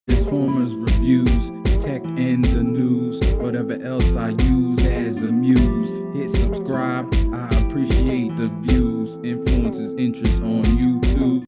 Transformers reviews, tech and the news, whatever else I use as a muse. Hit subscribe, I appreciate the views. Influences interest on YouTube.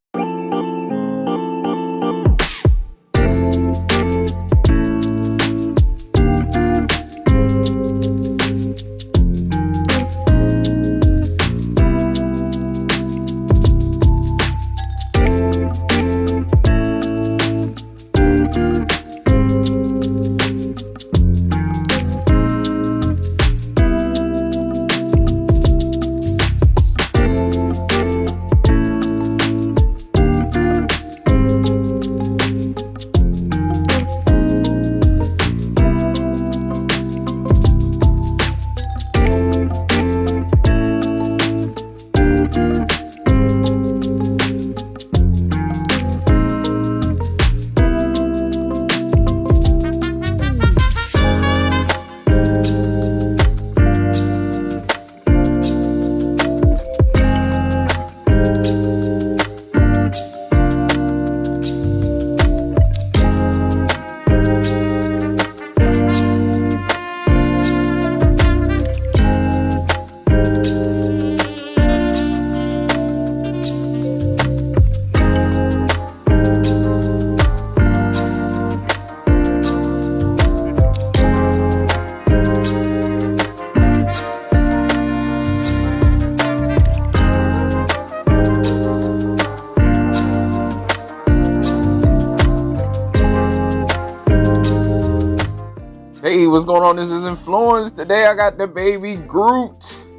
Hey, what's going on? This is Inflewence. Today I got the baby Groot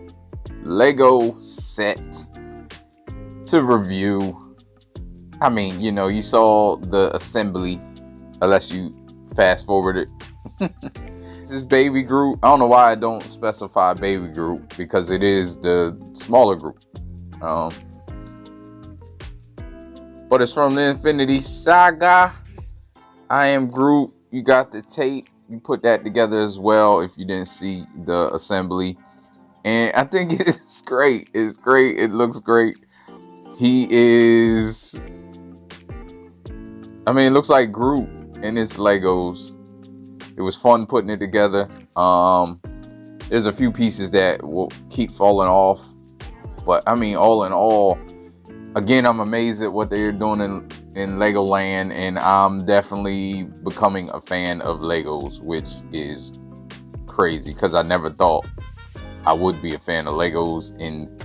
Lego set to review. I mean, you know, you saw the assembly, unless you fast forward it. This is baby Groot. I don't know why I don't specify baby Groot, because it is the smaller Groot. But it's from the Infinity Saga. I am Groot. You got the tape. You put that together as well if you didn't see the assembly. And I think it's great. It's great. It looks great. He is... I mean, it looks like Groot in its Legos. It was fun putting it together. There's a few pieces that will keep falling off. But, I mean, all in all, again, I'm amazed at what they're doing in Legoland, and I'm definitely becoming a fan of Legos, which is crazy because I never thought I would be a fan of Legos in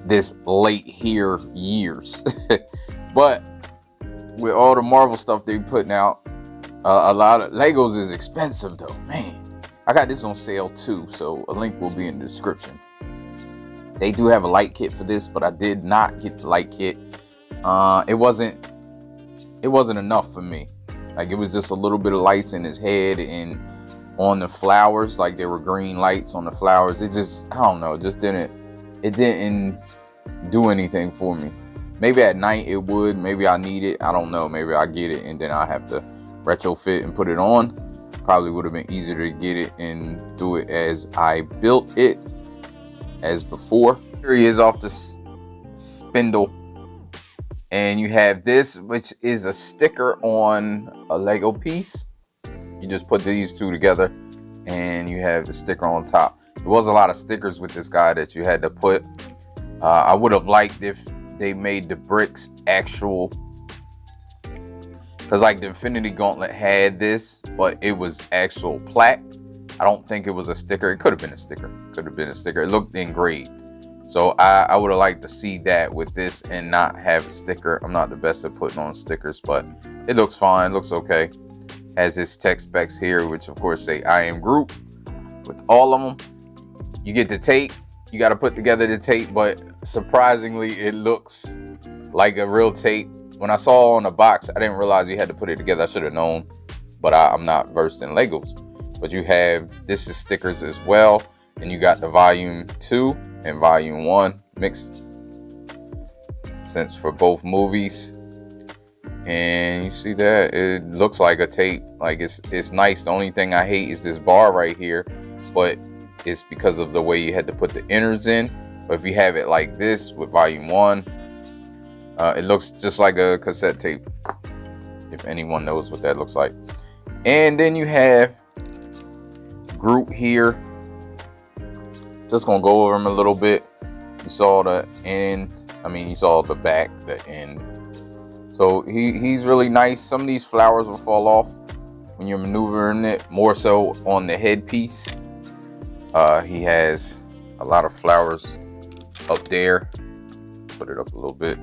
this late here years. But with all the Marvel stuff they're putting out, a lot of Legos is expensive though, man. I got this on sale too, so a link will be in the description. They do have a light kit for this, but I did not get the light kit. It wasn't enough for me. Like, it was just a little bit of lights in his head and on the flowers, like there were green lights on the flowers. It just, I don't know, it didn't do anything for me. Maybe at night it would, maybe I need it, I don't know, maybe I get it and then I have to retrofit and put it on. Probably would have been easier to get it and do it as I built it as before. Here he is off the spindle. And you have this, which is a sticker on a Lego piece. You just put these two together and you have the sticker on top. There was a lot of stickers with this guy that you had to put. I would have liked if they made the bricks actual. Because like the Infinity Gauntlet had this, but it was actual plaque. I don't think it was a sticker. It could have been a sticker. It looked engraved. So I would have liked to see that with this and not have a sticker. I'm not the best at putting on stickers, but it looks fine. It looks okay. Has this text specs here, which of course say I am Groot. With all of them, you get the tape. You got to put together the tape, but surprisingly, it looks like a real tape. When I saw on the box, I didn't realize you had to put it together. I should have known, but I'm not versed in Legos. But you have, this is stickers as well. And you got the volume 2 and volume 1 mixed since for both movies. And you see that it looks like a tape. Like it's nice. The only thing I hate is this bar right here, but it's because of the way you had to put the innards in. But if you have it like this with volume 1, it looks just like a cassette tape. if anyone knows what that looks like. And then you have Groot here. Just gonna go over him a little bit. You saw the end. I mean, you saw the back, the end. So he's really nice. Some of these flowers will fall off when you're maneuvering it, more so on the headpiece. He has a lot of flowers up there. Put it up a little bit.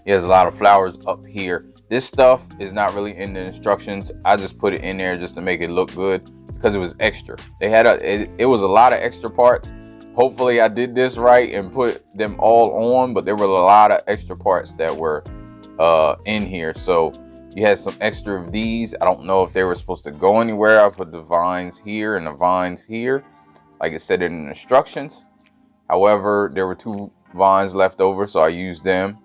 He has a lot of flowers up here. This stuff is not really in the instructions. I just put it in there just to make it look good because it was extra. They had it was a lot of extra parts. Hopefully I did this right and put them all on, but there were a lot of extra parts that were in here. So you had some extra of these. I don't know if they were supposed to go anywhere. I put the vines here and the vines here, like it said in the instructions. However, there were 2 vines left over, so I used them.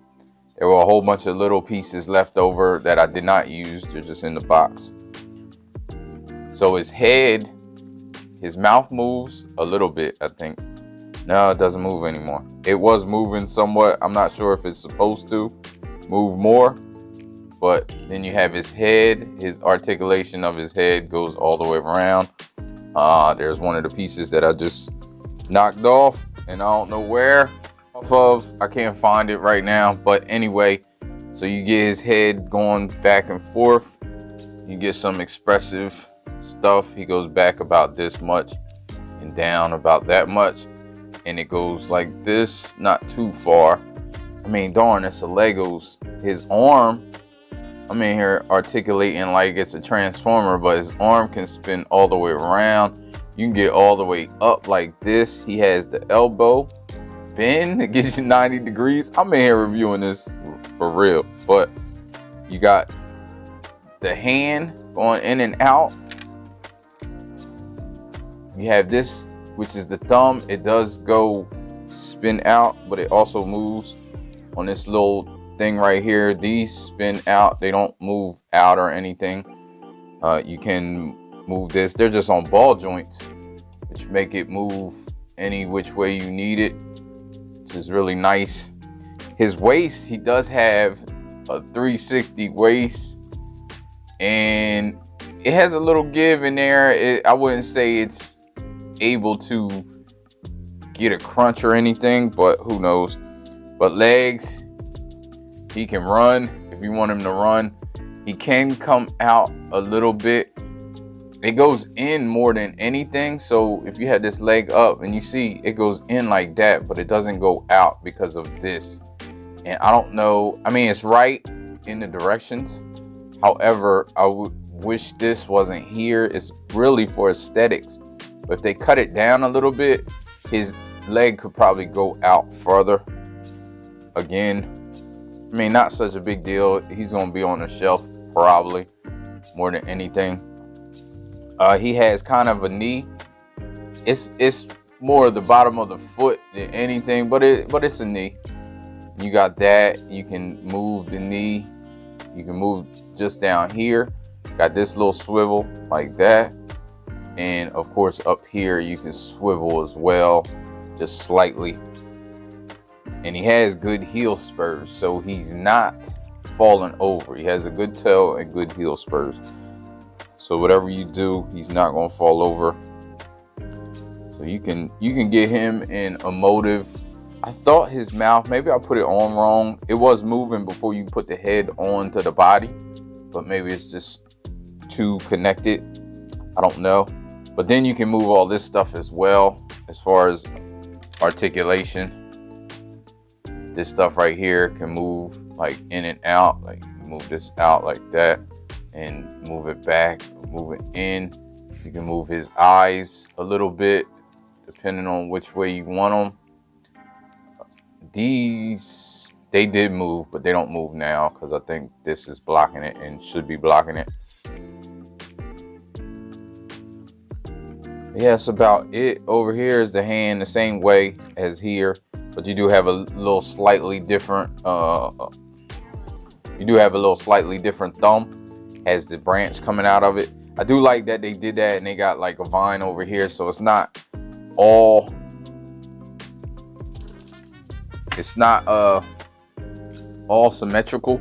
There were a whole bunch of little pieces left over that I did not use. They're just in the box. So his head, his mouth moves a little bit, I think. No, it doesn't move anymore. It was moving somewhat. I'm not sure if it's supposed to move more. But then you have his head. His articulation of his head goes all the way around. There's one of the pieces that I just knocked off, and I don't know where off of. I can't find it right now. But anyway, so you get his head going back and forth. You get some expressive stuff. He goes back about this much and down about that much. And it goes like this, not too far. I mean, darn, it's a Legos. His arm, I'm in here articulating like it's a transformer, but his arm can spin all the way around. You can get all the way up like this. He has the elbow bend. It gives you 90 degrees. I'm in here reviewing this for real. But you got the hand going in and out. You have this, which is the thumb. It does go spin out, but it also moves on this little thing right here. These spin out. They don't move out or anything. You can move this. They're just on ball joints, which make it move any which way you need it, which is really nice. His waist, he does have a 360 waist, and it has a little give in there. I wouldn't say it's able to get a crunch or anything, but who knows. But legs, he can run if you want him to run. He can come out a little bit. It goes in more than anything. So if you had this leg up and you see it goes in like that, but it doesn't go out because of this. And I don't know. I mean, it's right in the directions. However, I would wish this wasn't here. It's really for aesthetics. But if they cut it down a little bit, his leg could probably go out further. Again, I mean, not such a big deal. He's going to be on the shelf probably more than anything. He has kind of a knee. It's more the bottom of the foot than anything, but it's a knee. You got that. You can move the knee. You can move just down here. Got this little swivel like that. And of course up here you can swivel as well, just slightly. And he has good heel spurs, so he's not falling over. He has a good tail and good heel spurs. So whatever you do, he's not gonna fall over. So you can get him in a motive. I thought his mouth, maybe I put it on wrong. It was moving before you put the head onto the body, but maybe it's just too connected. I don't know. But then you can move all this stuff as well, as far as articulation. This stuff right here can move like in and out. Like move this out like that and move it back, move it in. You can move his eyes a little bit, depending on which way you want them. These, they did move, but they don't move now because I think this is blocking it and should be blocking it. Yeah, that's about it. Over here is the hand, the same way as here, but you do have a little slightly different. You do have a little slightly different thumb. Has the branch coming out of it. I do like that they did that, and they got like a vine over here, so it's not all. It's not all symmetrical.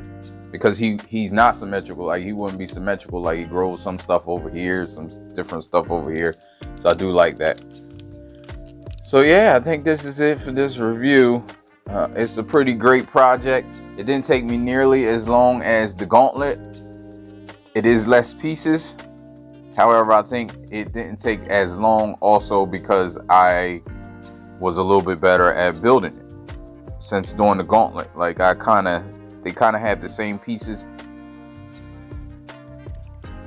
because he's not symmetrical. Like he wouldn't be symmetrical. Like he grows some stuff over here, some different stuff over here. So I do like that. So yeah, I think this is it for this review. It's a pretty great project. It didn't take me nearly as long as the Gauntlet. It is less pieces. However, I think it didn't take as long also because I was a little bit better at building it since doing the Gauntlet. Like they kind of have the same pieces.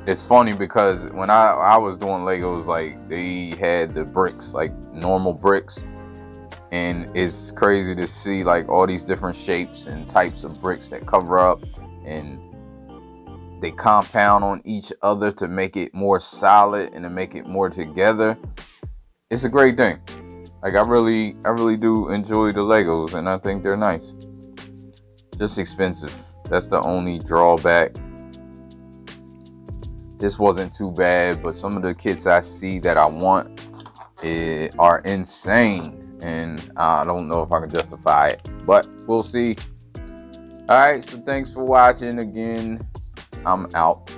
It's funny because when I was doing Legos, like they had the bricks, like normal bricks, and it's crazy to see like all these different shapes and types of bricks that cover up, and they compound on each other to make it more solid and to make it more together. It's a great thing. Like I really do enjoy the Legos, and I think they're nice. Just expensive. That's the only drawback. This wasn't too bad, but some of the kits I see that I want are insane, and I don't know if I can justify it, but we'll see. All right, so thanks for watching again. I'm out.